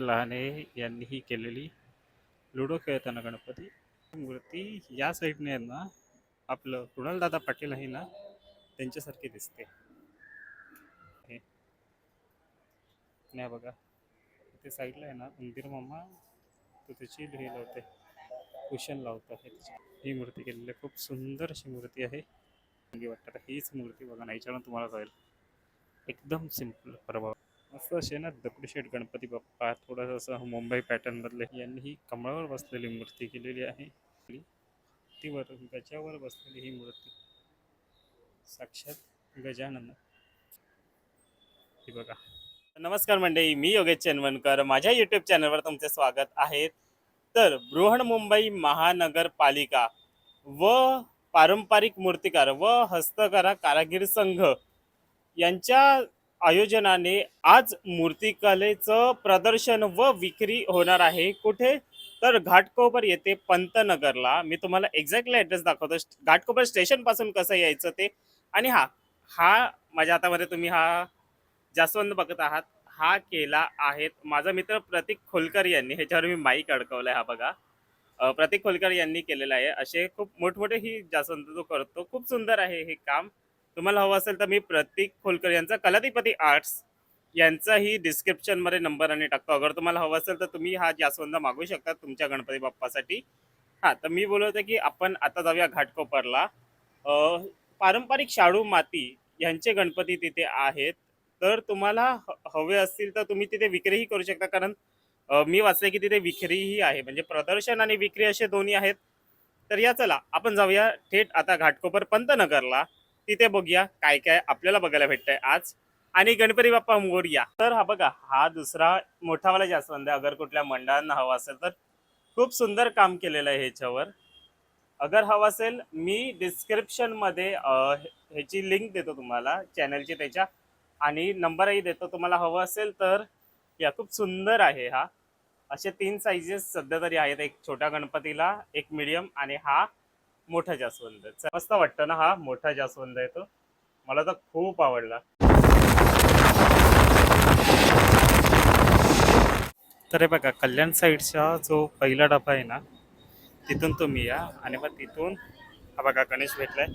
लहाने यांनीही केलेली लुडो खेळताना गणपती मूर्ती या साईडने आहे ना, आपलं कुणालदादा पाटील आहे ना, त्यांच्यासारखी दिसते. हे नाही बघा, ते साईडला आहे ना उंदीर मामा, तो त्याची हे लावते, कुशन लावतो आहे ही मूर्ती केलेली आहे. खूप सुंदर अशी मूर्ती आहे. चांगली वाटतं हीच मूर्ती बघा ना, याच्यावर तुम्हाला कळेल. एकदम सिंपल प्रभाव मस्त असे ना, दगडूशेठ गणपती बाप्पा थोडंसं असं मुंबई पॅटर्न मधले यांनी ही कमळावर बसलेली मूर्ती केलेली आहे. ती वर गजावर बसलेली ही मूर्ती साक्षात गजानन ही बघा. नमस्कार मंडळी, मी योगेश चेनवणकर. माझ्या यूट्यूब चॅनलवर तुमचे स्वागत आहे. तर बृहन्मुंबई महानगरपालिका व पारंपरिक मूर्तिकार व हस्तकला कारागीर संघ यांच्या आयोजनाने आज मूर्तिकलेचं प्रदर्शन व विक्री होणार आहे. कुठे? तर घाटकोपर येथे पंतनगरला. मी तुम्हाला एक्झॅक्टली ॲड्रेस दाखवतो. घाटकोपर स्टेशन पासून कसं यायचं ते. आणि हा हा माझ्या हातामध्ये तुम्ही हा जास्वंद बघत आहात. हा केला आहे माझा मित्र प्रतीक खोलकर यांनी. ह्याच्यावर मी माईक अडकवलाय, हा बघा. प्रतीक खोलकर यांनी केलेलं आहे. असे खूप मोठमोठे ही जास्वंद तो करतो. खूप सुंदर आहे हे काम. तुम्हाला हवं असेल तर मी प्रतीक खोलकर यांचा कलाधिपती आर्ट्स यांचाही डिस्क्रिप्शनमध्ये नंबर आणि टाकतो. अगर तुम्हाला हवं असेल तर तुम्ही हा जास्वंद मागू शकता तुमच्या गणपती बाप्पासाठी. हां, तर मी बोलत होते की आपण आता जाऊया घाटकोपरला. अ, पारंपरिक शाडू माती यांचे गणपती तिथे आहेत. तर तुम्हाला हवे असतील तर तुम्ही तिथे विक्रीही करू शकता. कारण मी वाचले की तिथे विक्रीही आहे, म्हणजे प्रदर्शन आणि विक्री असे दोन्ही आहेत. तर या चला आपण जाऊया थेट आता घाटकोपर पंतनगरला. तिथे बघूया काय काय आपल्याला बघायला भेटतंय आज. आणि गणपती बाप्पा मोरया. तर हा बघा, हा दुसरा मोठावाला जास्वंद आहे. अगर कुठल्या मंडळांना हवा असेल तर खूप सुंदर काम केलेलं आहे ह्याच्यावर. अगर हवं असेल मी डिस्क्रिप्शनमध्ये ह्याची लिंक देतो तुम्हाला चॅनलची, त्याच्या आणि नंबरही देतो. तुम्हाला हवं असेल तर या खूप सुंदर आहे हा. असे 3 साइजेस सध्या तरी आहेत. एक छोट्या गणपतीला, एक मीडियम आणि हा मोठा जास्वंद. मस्त वाटतं ना हा मोठा जास्वंद आहे तो. मला तर खूप आवडला. तर हे बघा, कल्याण साईडचा जो पहिला डबा आहे ना, तिथून तुम्ही या आणि मग तिथून हा बघा गणेश भेटलाय.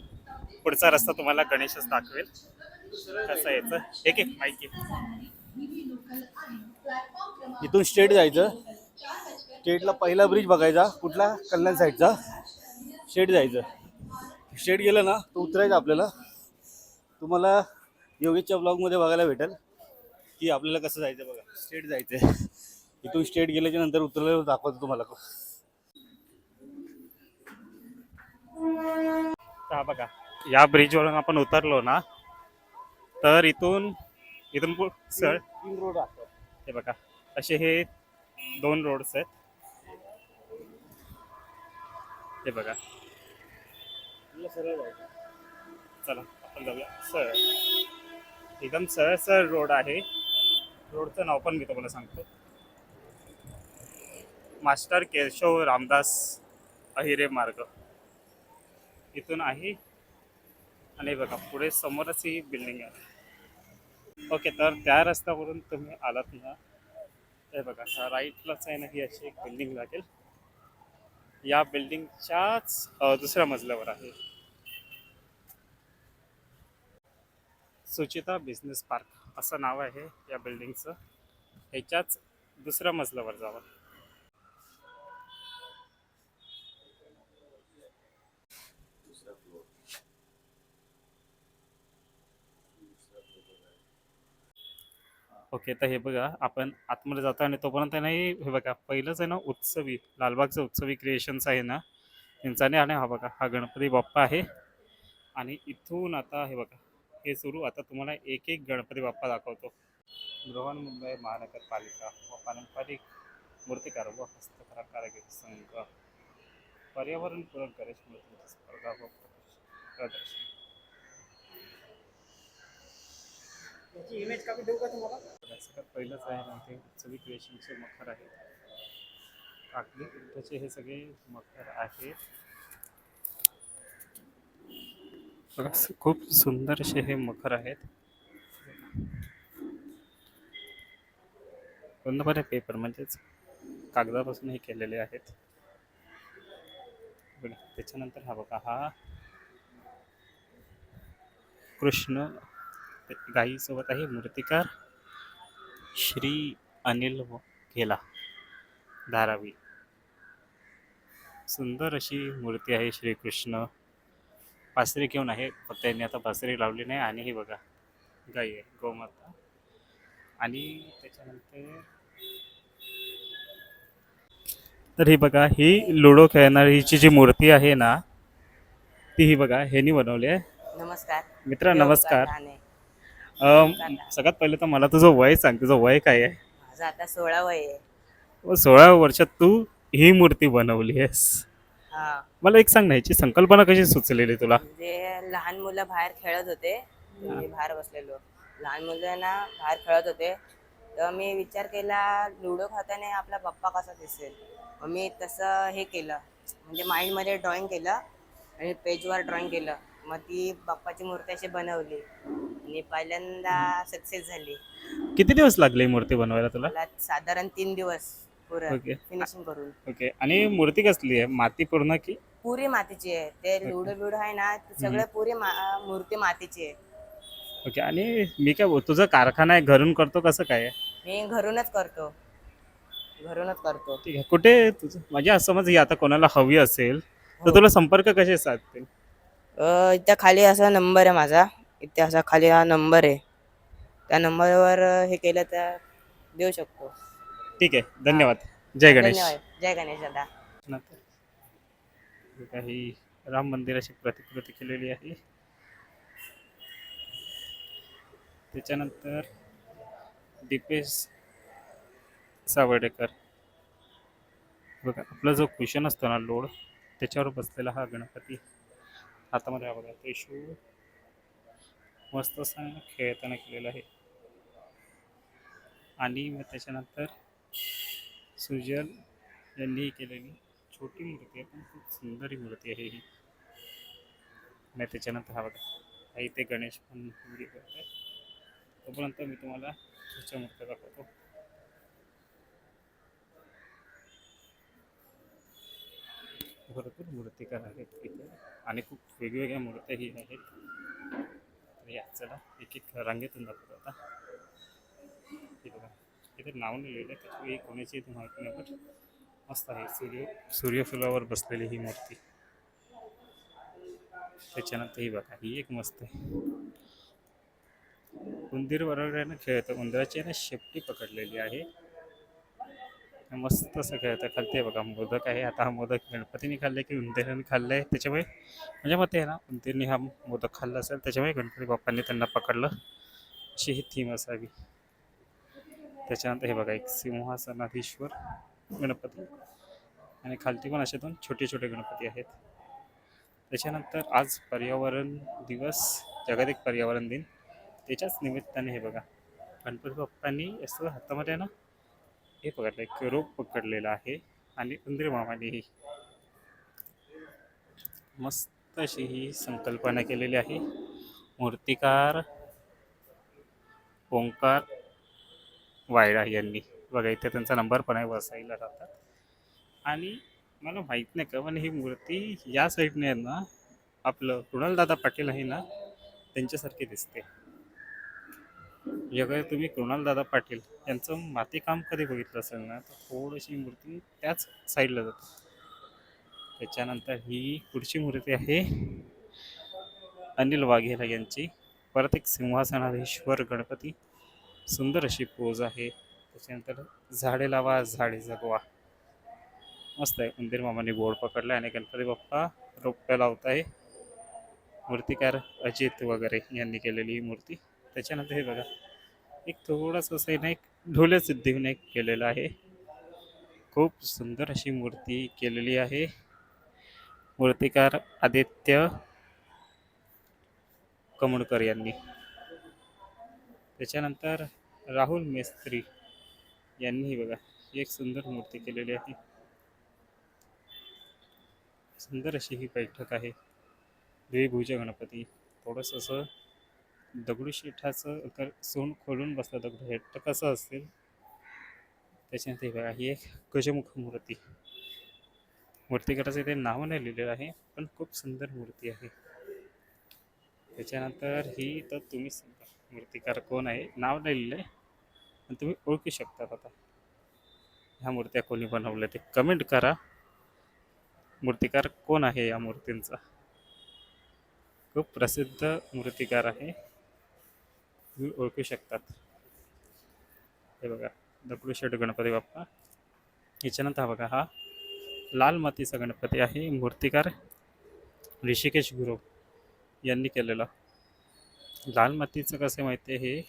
पुढचा रस्ता तुम्हाला गणेशच दाखवेल कसं यायचं. एक एक माहिती. इथून स्ट्रेट जायचं. स्ट्रेटला पहिला ब्रिज बघायचा कुठला, कल्याण साईडचा. स्ट्रेट जायचं. स्ट्रेट गेलं ना तर उतरायचं आपल्याला. तुम्हाला योगेशच्या ब्लॉगमध्ये बघायला भेटेल की आपल्याला कसं जायचं. बघा, स्ट्रेट जायचं. इथून स्ट्रेट गेल्याच्या नंतर उतरल्यावर दाखवतो तुम्हाला. हा बघा, या ब्रिजवरून आपण उतरलो ना, तर इथून इथून सर तीन रोड असतात. हे बघा, असे हे 2 रोड्स आहेत. हे बघा, सरळ जायचं. चला आपण जाऊया. सर एकदम सरळ सरळ रोड आहे. रोडचं नाव पण मी तुम्हाला सांगतो. मास्टर केशव रामदास अहिरे मार्ग इथून आहे. आणि बघा पुढे समोरच ही बिल्डिंग आहे. ओके, तर त्या रस्त्यावरून तुम्ही आलात ना, हे बघा राईटलाच आहे ना, ही अशी एक बिल्डिंग लागेल. या बिल्डिंगच्याच दुसऱ्या मजल्यावर आहे सुचिता बिझनेस पार्क असं नाव आहे या बिल्डिंगचं. ह्याच्याच दुसऱ्या मजल्यावर जावं. ओके, तर हे बघा आपण आतमध्ये जातो आणि तोपर्यंत नाही, हे बघा पहिलंच आहे ना उत्सवी, लालबागचं उत्सवी क्रिएशन्स आहे ना यांचा. आणि हा बघा, हा गणपती बाप्पा आहे. आणि इथून आता हे बघा हे सुरू. आता तुम्हाला एक एक गणपती बाप्पा दाखवतो. बृहन्मुंबई महानगरपालिका व पारंपरिक मूर्तिकार व हस्तकला कारागीर संघ पर्यावरणपूरक गणेश मूर्तींची स्पर्धा व प्रदर्शन. याची इमेज कापी देऊ का तुम्हाला? सगळ्यात पहिलंच आहे ना, ते उत्सवी क्रिएशनचे मखर आहे. काकडी त्याचे हे सगळे मखर आहेत. बघा, खूप सुंदर असे हे मखर आहेत. पूर्णपणे पेपर म्हणजेच कागदापासून हे केलेले आहेत बघा. त्याच्यानंतर हा बघा, हा कृष्ण गाईसोबत आहे. मूर्तिकार श्री अनिल गेला धारावी. सुंदर अशी मूर्ती आहे. श्रीकृष्ण पासरी घेऊन आहे, फक्त त्यांनी आता पासरी लावली नाही. आणि हे बघा गाई आहे, गोमाता. आणि त्याच्यानंतर तर ही बघा, ही लुडो खेळणारीची जी मूर्ती आहे ना, ती ही बघा ह्यांनी बनवली आहे. नमस्कार. मित्रा मी ओंकार नमस्कार. लहाने. अम, ओंकार लहाने. सगळ्यात पहिले तर मला तुझं वय सांग, तुझं वय काय आहे? माझं आता 16 वय आहे. व 16 वर्षात तू ही मूर्ती बनवली आहेस. हा, मला एक सांग ना, ह्याची संकल्पना कशी सुचलेली तुला? म्हणजे लहान मुलं बाहेर खेळत होते. हा. मी बाहेर बसलेलो. लहान मुलांना बाहेर खेळत होते. तेव्हा मी विचार केला, लुडो खाताना आपला पप्पा कसा दिसेल. मग मी तसं हे केलं, म्हणजे माइंडमध्ये ड्रॉइंग केलं आणि पेजवर ड्रॉइंग केलं. मग ती बाप्पाची मूर्ती अशी बनवली आणि पहिल्यांदा सक्सेस झाली. किती दिवस लागले ही मूर्ती बनवायला तुला? मला साधारण 3 दिवस पुरं ओके. फिनिशिंग करून. ओके. आणि मूर्ती कसली आहे, माती पूर्ण की? पुरी मातीची आहे. ते लुडो बिडो आहे ना, ते सगळं पुरी मूर्ती मातीची आहे. ओके. आणि मी काय तुझा कारखाना आहे, घरून करतो कसं काय आहे? मी घरूनच करतो. ठीक आहे. कुठे तुझं म्हणजे असं समज ही आता कोणाला हवी असेल तर हो. तुला संपर्क कसे साधतील? इथं खाली असा नंबर आहे माझा. इथे असा खाली हा नंबर आहे. त्या नंबरवर हे केलं तर देऊ शकतो. ठीक आहे, धन्यवाद. जय गणेश. धन्यवाद. जय गणेश दादा. नंतर काही राम मंदिराची प्रतिकृती केलेली आहे. त्याच्यानंतर दीपेश सावर्डेकर बघा, आपला जो कुशन असतो ना लोड, त्याच्यावर बसलेला हा गणपती. हातामध्ये हा बघा त्रिशूळ मस्त असं खेळताना केलेला आहे. आणि मग त्याच्यानंतर सुजल यांनी केलेली छोटी मूर्ती आहे, पण खूप सुंदर ही मूर्ती आहे ही. आणि त्याच्यानंतर हा बघा, हा इथे गणेश पण व्हिडिओ करत आहे. तोपर्यंत मी तुम्हाला पुढच्या मूर्त्या दाखवतो. भरपूर मूर्तिकार आहेत इथे आणि खूप वेगवेगळ्या मूर्त्याही आहेत. तर या चला एक एक रांगेतून दाखवतो आता. हे बघा, इथे नाव नाही लिहिलं, त्याच्यामुळे कोणाची इथे माहिती नाही, पण मस्त आहे. सूर्यफुलावर बसलेली ही मूर्ती. त्याच्यानंतर ही बघा, ही एक मस्त आहे. उंदीर बरोबर आहे ना खेळतं, उंदराची आहे ना शेपटी पकडलेली आहे. मस्त असं खेळतं. खालते बघा मोदक आहे. आता हा मोदक गणपतीने खाल्ले की उंदीराने खाल्लाय, त्याच्यामुळे म्हणजे मते आहे ना, उंदीरने हा मोदक खाल्ला असेल, त्याच्यामुळे गणपती बाप्पांनी त्यांना पकडलं, अशी ही थीम असावी. त्याच्यानंतर हे बघा, एक सिंहासनाधीश्वर गणपती आणि खालती पण असे 2 छोटे छोटे गणपती आहेत. त्याच्यानंतर आज पर्यावरण दिवस, जागतिक पर्यावरण दिन, त्याच्याच निमित्ताने हे बघा गणपती बाप्पांनी असं हातामध्ये ना हे पकडलं, एक रोप पकडलेला आहे. आणि उंदीर मामानेही मस्त अशी ही संकल्पना केलेली आहे. मूर्तिकार ओंकार वायडा यांनी बघा, इथे त्यांचा नंबर पण आहे, वसईला राहतात. आणि मला माहीत नाही का, पण ही मूर्ती या साईडने आहे ना, आपलं कृणालदादा पाटील आहे ना, त्यांच्यासारखी दिसते. अगर तुम्ही कृणालदादा पाटील यांचं मातीकाम कधी बघितलं असेल ना, तर थोडीशी मूर्ती त्याच साईडला जाते. त्याच्यानंतर ही पुढची मूर्ती आहे अनिल वाघेला यांची. परत एक सिंहासनाधीश्वर गणपती, सुंदर अशी पोज आहे. त्याच्यानंतर झाडे लावा झाडे जगवा, मस्त आहे. उंदीर मामाने बोर्ड पकडला आणि गणपती बाप्पा रोपट्या लावत आहे. मूर्तिकार अजित वगैरे यांनी केलेली ही मूर्ती. त्याच्यानंतर हे बघा, एक थोडंसं असं ना, एक ढोले सिद्धिविनायक एक केलेलं आहे. खूप सुंदर अशी मूर्ती केलेली आहे. मूर्तिकार आदित्य कमुडकर यांनी. त्याच्यानंतर राहुल मेस्त्री यांनीही बघा एक सुंदर मूर्ती केलेली आहे. सुंदर अशी ही बैठक आहे. द्विभुज गणपती, थोडंसं असं दगडूशेठाचं सोंड खोलून बसलं दगड, हे तर कसं असेल त्याच्यानंतर हे बघा ही एक गजमुख मूर्ती. मूर्तिकाराचं इथे नाव नाही लिहिलेलं आहे, पण खूप सुंदर मूर्ती आहे. त्याच्यानंतर ही तर तुम्ही सांगा मूर्तिकार कोण आहे, नाव नाही लिहिलं आहे, पण तुम्ही ओळखू शकता. आता ह्या मूर्त्या कोणी बनवल्या ते कमेंट करा. मूर्तिकार कोण आहे या मूर्तींचा? खूप प्रसिद्ध मूर्तिकार आहे, तुम्ही ओळखू शकतात. हे बघा दगडूशेठ गणपती बाप्पा. याच्यानंतर हा बघा, हा लाल मातीचा गणपती आहे. मूर्तिकार ऋषिकेश गुरु यांनी केलेला. लाल मातीचं कसं माहिती आहे हे,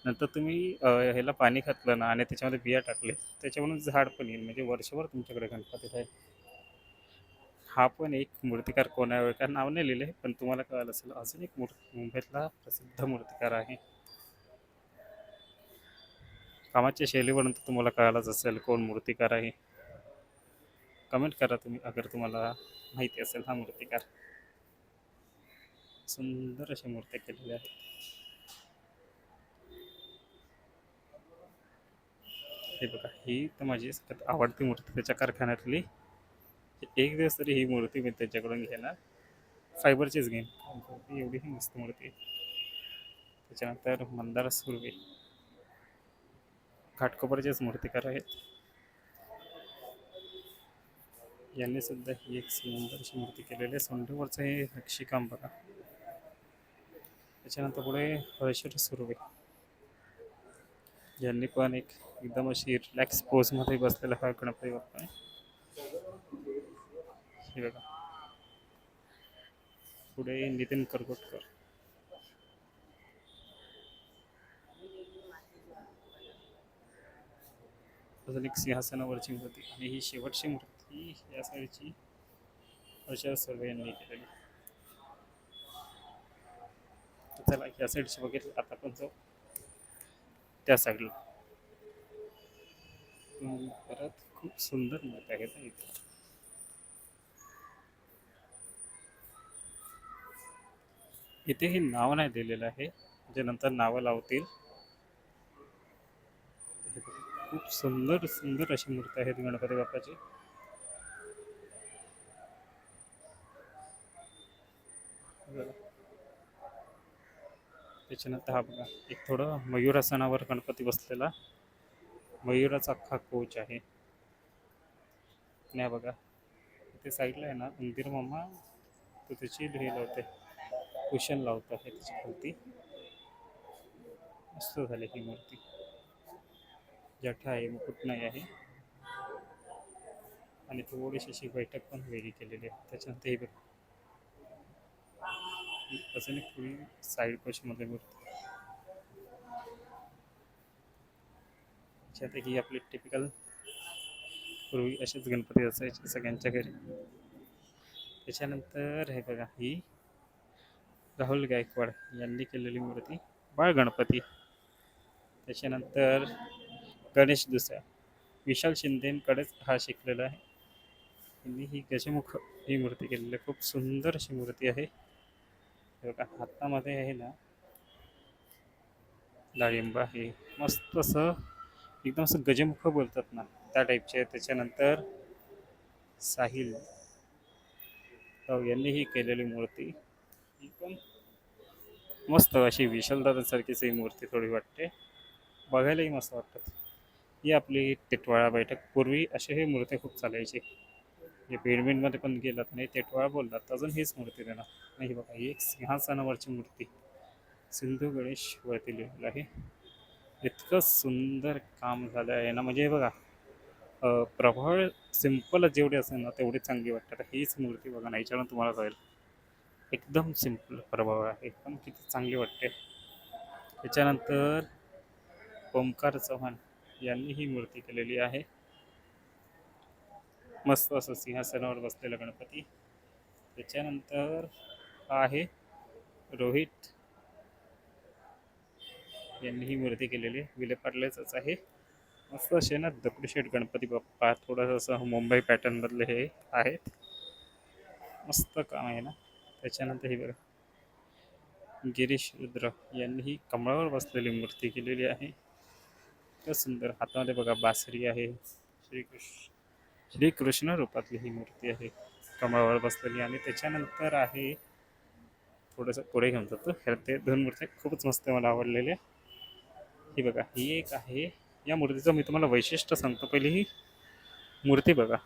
नंतर तुम्ही ह्याला पाणी घातलं ना आणि त्याच्यामध्ये बिया टाकले, त्याच्यावरून झाड पण येईल, म्हणजे वर्षभर तुमच्याकडे गणपती राहील. हा पण एक मूर्तिकार कोण आहे का नाव नाही लिहिले, पण तुम्हाला कळलं असेल. अजून एक मुंबईतला प्रसिद्ध मूर्तिकार आहे. कामाच्या शैलीवरून तर तुम्हाला कळालंच असेल कोण मूर्तिकार आहे. कमेंट करा तुम्ही अगर तुम्हाला माहिती असेल हा मूर्तिकार. सुंदर अशा मूर्त्या केलेल्या आहेत. हे बघा ही तर माझी सगळ्यात आवडती मूर्ती त्याच्या कारखान्यातली. एक दिवस तरी ही मूर्ती मी त्याच्याकडून घेणार, फायबरचीच घेईन. एवढी ही मस्त मूर्ती आहे. त्याच्यानंतर मंदार सुर्वे घाटकोपरचेच मूर्तिकार आहेत. यांनी सुद्धा ही एक सुंदर अशी मूर्ती केलेली आहे. सोंडेवरचं हे नक्षीकाम बघा. त्याच्यानंतर पुढे हरेश्वर सुर्वे यांनी पण एक एकदम अशी रिलॅक्स पोजमध्ये बसलेला हा गणपती बाप्पा आहे. हे बघा पुढे नितीन करगोटकर. अजून एक सिंहासनावरची मूर्ती आणि ही शेवटची मूर्ती या साईडची हर्षद सुर्वे यांनी केलेली. चला या साईडची बघितलं, आता पण जाऊ त्या साईडला. परत खूप सुंदर मूर्ती आहेत इथे. इथे हे नाव नाही दिलेलं आहे, जे नंतर नावं लावतील. हे बघा, खूप सुंदर सुंदर अशी मूर्ती आहेत गणपती बाप्पाची. बघा. त्याच्यानंतर हा बघा एक थोडं मयूरासनावर गणपती बसलेला, मयुराचा अख्खा कोच आहे. नाही बघा इथे साईडला आहे ना उंदीर मामा, तो त्याची हे लावते, कुशन लावतो आहे त्याची खालती. मस्त झाली ही मूर्ती. जठा आहे, मुकुट नाही आहे, आणि थोडीशी अशी बैठक पण वेगळी केलेली आहे. त्याच्यानंतर हे बघा अजून एक थोडी साईड पोशमध्ये मूर्ती. आता ही आपली टिपिकल पूर्वी असेच गणपती असायचे सगळ्यांच्या घरी. त्याच्यानंतर हे बघा ही राहुल गायकवाड यांनी केलेली मूर्ती बाळ गणपती. त्याच्यानंतर गणेश दुसरा विशाल शिंदेकडेच हा शिकलेला आहे. यांनी ही गजमुख ही मूर्ती केलेली आहे. खूप सुंदर अशी मूर्ती आहे. हे बघा हातामध्ये आहे ना डाळिंब आहे, मस्त असं एकदम असं गजमुख बोलतात ना त्या टाईपचे. त्याच्यानंतर साहिल राव यांनी ही केलेली मूर्ती, ही पण मस्त अशी विशालदादासारखीच ही मूर्ती थोडी वाटते, बघायलाही मस्त वाटतात. ही आपली टिटवाळा बैठक. पूर्वी असे हे मूर्ती खूप चालायची. जे पेडमेंटमध्ये पण गेलात नाही टिटवाळा बोललात अजून हीच मूर्ती देणार नाही. बघा ही एक सिंहासनावरची मूर्ती सिंधू गणेश वरती लिहिलेलं आहे. इतकं सुंदर काम झालं आहे ना, म्हणजे हे बघा प्रभाळ सिम्पल जेवढी असेल ना तेवढी चांगली वाटतात. हीच मूर्ती बघा ना, याच्यावर तुम्हाला कळेल एकदम सिम्पल प्रभाव आहे, पण किती चांगली वाटते. त्याच्यानंतर ओमकार चव्हाण यांनी ही मूर्ती केलेली आहे. मस्त असं सिंहासनावर बसलेला गणपती. त्याच्यानंतर हा आहे रोहित यांनी ही मूर्ती केलेली आहे, विलेपार्लेचंच आहे. मस्त असे ना दगडूशेठ गणपती बाप्पा, थोडंसं असं मुंबई पॅटर्नमधले हे आहेत. मस्त काम आहे ना. त्याच्यानंतर हे बघा गिरीश रुद्र यांनी ही कमळावर बसलेली मूर्ती केलेली आहे. इतकं सुंदर. हातामध्ये बघा बासरी आहे. श्रीकृष्ण रूपातली ही मूर्ती आहे, कमळावर बसलेली. आणि त्याच्यानंतर आहे थोडंसं पुढे घेऊन जातो, ते दोन मूर्त्या खूपच मस्त मला आवडलेल्या. ही बघा, ही एक आहे. या मूर्तीचं मी तुम्हाला वैशिष्ट्य सांगतो. पहिली ही मूर्ती बघा,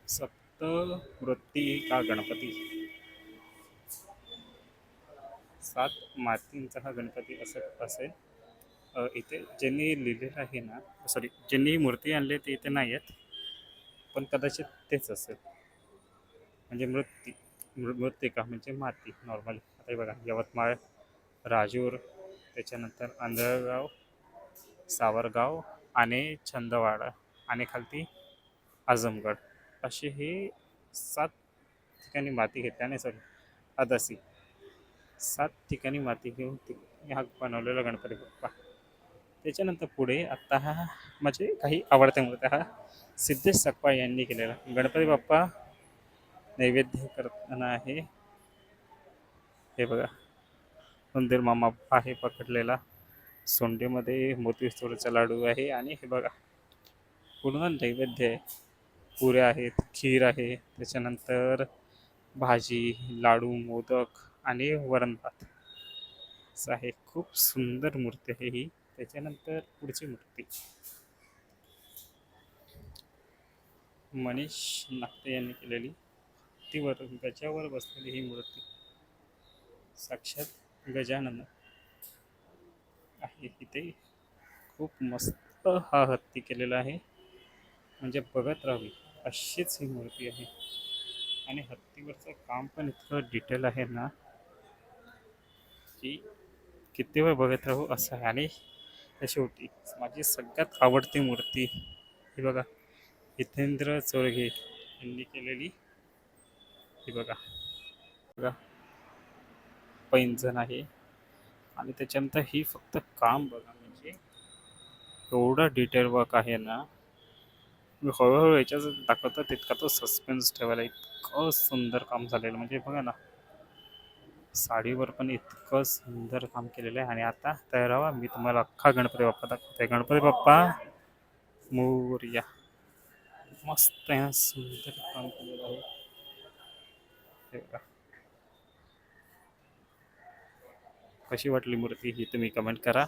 सप्तवृत्ती का गणपती, 7 मातींचा हा गणपती असं असेल. इथे ज्यांनी लिहिलेलं आहे ना, सॉरी, ज्यांनी ही मूर्ती आणली ते इथे नाही आहेत, पण कदाचित तेच असेल. म्हणजे मृत्तिका म्हणजे माती नॉर्मली. आता हे बघा, यवतमाळ, राजूर, त्याच्यानंतर आंधळगाव, सावरगाव आणि छंदवाडा आणि खालती आझमगड, असे हे 7 ठिकाणी माती घेतली. आणि सॉरी, अदासी 7 ठिकाणी माती घेऊन हा बनवलेला गणपती बाप्पा. त्याच्यानंतर पुढे आता हा म्हणजे काही आवडत्या मूर्त्या, हा सिद्धेश सकपाळ यांनी केलेला गणपती बाप्पा नैवेद्य करताना आहे. हे बघा, उंदीर मामा आहे पकडलेला, सोंडेमध्ये मोतीचूरचा लाडू आहे. आणि हे बघा, पूर्ण नैवेद्य आहे. पुऱ्या आहेत, खीर आहे, त्याच्यानंतर भाजी, लाडू, मोदक आणि वरण भात असं आहे. खूप सुंदर मूर्ती आहे ही. त्याच्यानंतर पुढची मूर्ती मनीष नागते यांनी केलेली, तीवर गजावर बसलेली ही मूर्ती, साक्षात गजानन आहे इथे. खूप मस्त हा हत्ती केलेला आहे, म्हणजे बघत राहावी अशीच ही मूर्ती आहे. आणि हत्तीवरचं काम पण इतकं डिटेल आहे ना की किती वेळ बघत राहू असं आहे. आणि शेवटी माझी सगळ्यात आवडती मूर्ती ही बघा, हितेंद्र चोरगे यांनी केलेली. ही बघा बघा, पैंजण आहे. आणि त्याच्यानंतर ही फक्त काम बघा, म्हणजे एवढं डिटेल वर्क आहे ना. मी हळूहळू याच्याच दाखवतो तितका तो सस्पेन्स ठेवायला. इतकं सुंदर काम झालेलं म्हणजे बघा ना, साडीवर पण इतकं सुंदर काम केलेलं आहे. आणि आता तयार व्हा, मी तुम्हाला अख्खा गणपती बाप्पा दाखवतोय. गणपती बाप्पा मोरया. मस्त आहे, सुंदर काम केलेलं आहे. हे बघा, कशी वाटली मूर्ती ही तुम्ही कमेंट करा.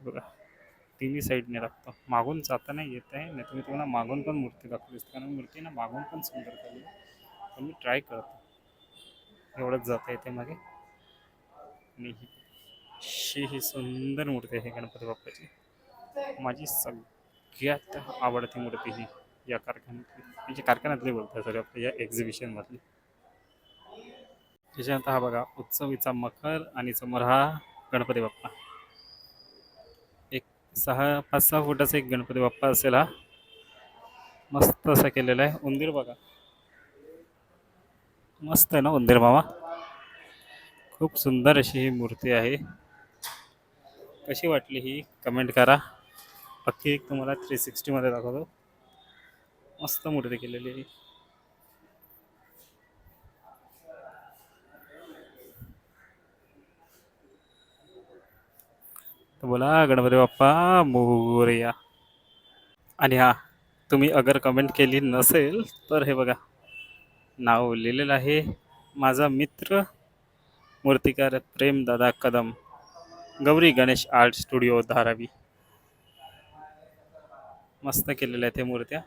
बघा, तिन्ही साईडने लागतं, मागून जाताना येत आहे. नाही तुम्ही तुम्हाला मागून पण मूर्ती दाखवली असते, कारण मूर्ती ना मागून पण सुंदर झाली. पण मी ट्राय करतो, एवढंच जाता येते मागे. आणि ही सुंदर मूर्ती आहे गणपती बाप्पाची. माझी सगळ्यात आवडती मूर्ती ही या कारखान्यातली, म्हणजे कारखान्यातली बोलतात सर, आपल्या या एक्झिबिशनमधली. त्याच्यानंतर हा बघा, उत्सवीचा मखर आणि समोर हा गणपती बाप्पा. एक 5-6 फुटाचा एक गणपती बाप्पा असेल हा. मस्त असा केलेला आहे. उंदीर बघा, मस्त आहे ना उंदीर मामा. खूप सुंदर अशी ही मूर्ती आहे. कशी वाटली ही कमेंट करा. बाकी एक तुम्हाला 360 मध्ये दाखवतो. मस्त मूर्ती केलेली आहे. तर बोला गणपती बाप्पा मोरया. आणि हा, तुम्ही अगर कमेंट केली नसेल तर हे बघा, नाव लिहिलेलं आहे, माझा मित्र मूर्तिकार प्रेमदादा कदम, गौरी गणेश आर्ट स्टुडिओ धारावी. मस्त केलेल्या आहेत त्या मूर्त्या.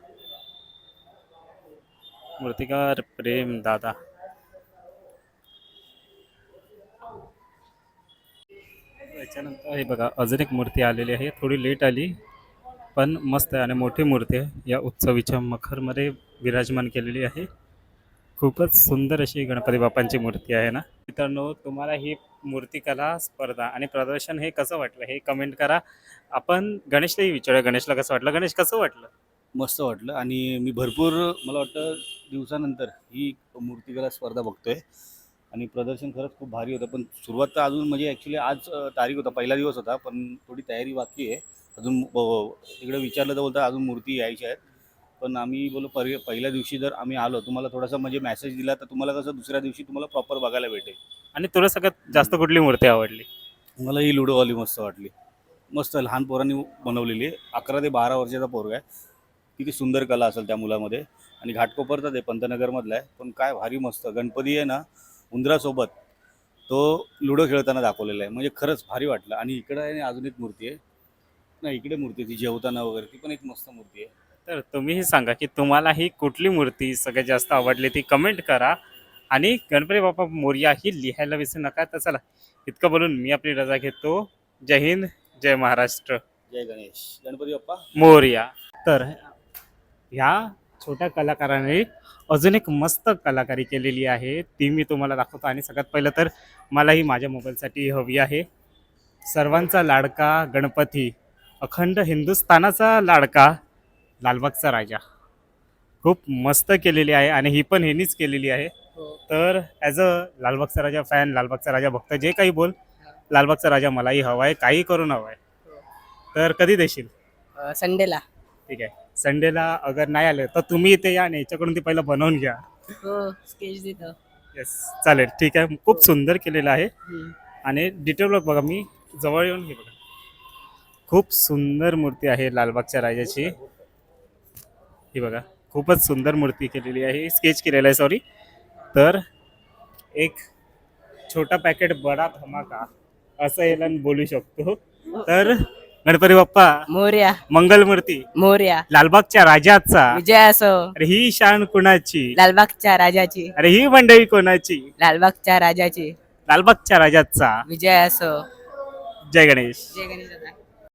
मूर्तिकार प्रेमदादा. त्याच्यानंतर हे बघा, अजून एक मूर्ती आलेली आहे, थोडी लेट आली पण मस्त आहे आणि मोठी मूर्ती आहे. या उत्सवीच्या मखरमध्ये विराजमान केलेली आहे. खूपच सुंदर अशी गणपती बाप्पांची मूर्ती आहे ना. मित्रांनो, तुम्हाला ही मूर्तिकला स्पर्धा आणि प्रदर्शन हे कसं वाटलं हे कमेंट करा. आपण गणेशलाही विचारूया, गणेशला कसं वाटलं. गणेश, कसं वाटलं? मस्त वाटलं. आणि मी भरपूर, मला वाटतं दिवसानंतर ही मूर्तिकला स्पर्धा बघतोय. आणि प्रदर्शन खरंच खूप भारी होतं. पण सुरुवात तर अजून, म्हणजे ॲक्च्युली आज तारीख होता, पहिला दिवस होता, पण थोडी तयारी बाकी आहे अजून. तिकडे विचारलं तर बोलता अजून मूर्ती यायच्या आहेत. पण आम्ही बोलो पहिल्या दिवशी जर आम्ही आलो, तुम्हाला थोडासा म्हणजे मेसेज दिला तर तुम्हाला कसं दुसऱ्या दिवशी तुम्हाला प्रॉपर बघायला भेटेल. आणि तुला सगळ्यात जास्त कुठली मूर्ती आवडली? मला ही लुडोवाली मस्त वाटली. मस्त लहान पोरांनी बनवलेली आहे. 11 ते 12 वर्षाचा पोरगा आहे. किती सुंदर कला असेल त्या मुलामध्ये. आणि घाटकोपरचा ते पंतनगरमधला आहे, पण काय भारी मस्त गणपती आहे ना, उंदरासोबत तो लुडो खेळताना दाखवलेला आहे. म्हणजे खरंच भारी वाटलं. आणि इकडं आहे ना अजून एक मूर्ती आहे, नाही इकडे मूर्ती आहे ती जेवताना वगैरे, ती पण एक मस्त मूर्ती आहे. तर तुम्हीही सांगा की तुम्हाला ही कुठली मूर्ती सगळ्यात जास्त आवडली ती कमेंट करा. आणि गणपती बाप्पा मोरया ही लिहायला विसरू नका. तर चला, इतकं बोलून मी आपली रजा घेतो. जय हिंद, जय महाराष्ट्र, जय गणेश, गणपती बाप्पा. मोरया. तर ह्या छोट्या कलाकाराने अजून एक मस्त कलाकारी केलेली आहे, ती मी तुम्हाला दाखवतो. आणि सगळ्यात पहिलं तर मला ही माझ्या मोबाईलसाठी हवी आहे. सर्वांचा लाडका गणपती, अखंड हिंदुस्थानाचा लाडका, लालबागचा राजा. खूप मस्त केलेली आहे आणि ही पण ह्यांनीच केलेली आहे. तर ॲज अ लालबागचा राजा फॅन, लालबागचा राजा भक्त, जे काही बोल, लालबागचा राजा मलाही हवा आहे, काही करून हवा आहे. तर कधी देशील? संडेला. ठीक आहे, संडेला अगर नाही आले तर तुम्ही इथे या आणि याच्याकडून ती पहिलं बनवून घ्या. हो, स्केच देतो. येस, चालेल, ठीक आहे. खूप सुंदर केलेलं आहे. आणि डिटेल ब्लॉग बघा, मी जवळ येऊन हे बघा, खूप सुंदर मूर्ती आहे लालबागच्या राजाची. ही बघा, खूपच सुंदर मूर्ती केलेली आहे, स्केच केलेलं आहे, सॉरी. तर एक छोटा पॅकेट बडा धमाका असं याला बोलू शकतो. तर गणपती बाप्पा मोरया. मंगलमूर्ती, मोरया. लालबागच्या राजाचा. विजय असो. अरे ही शान कुणाची? लालबागच्या राजाची. अरे ही मंडळी कोणाची? लालबागच्या राजाची. लालबागच्या राजाचा. विजय असो. जय गणेश. जय गणेश दादा.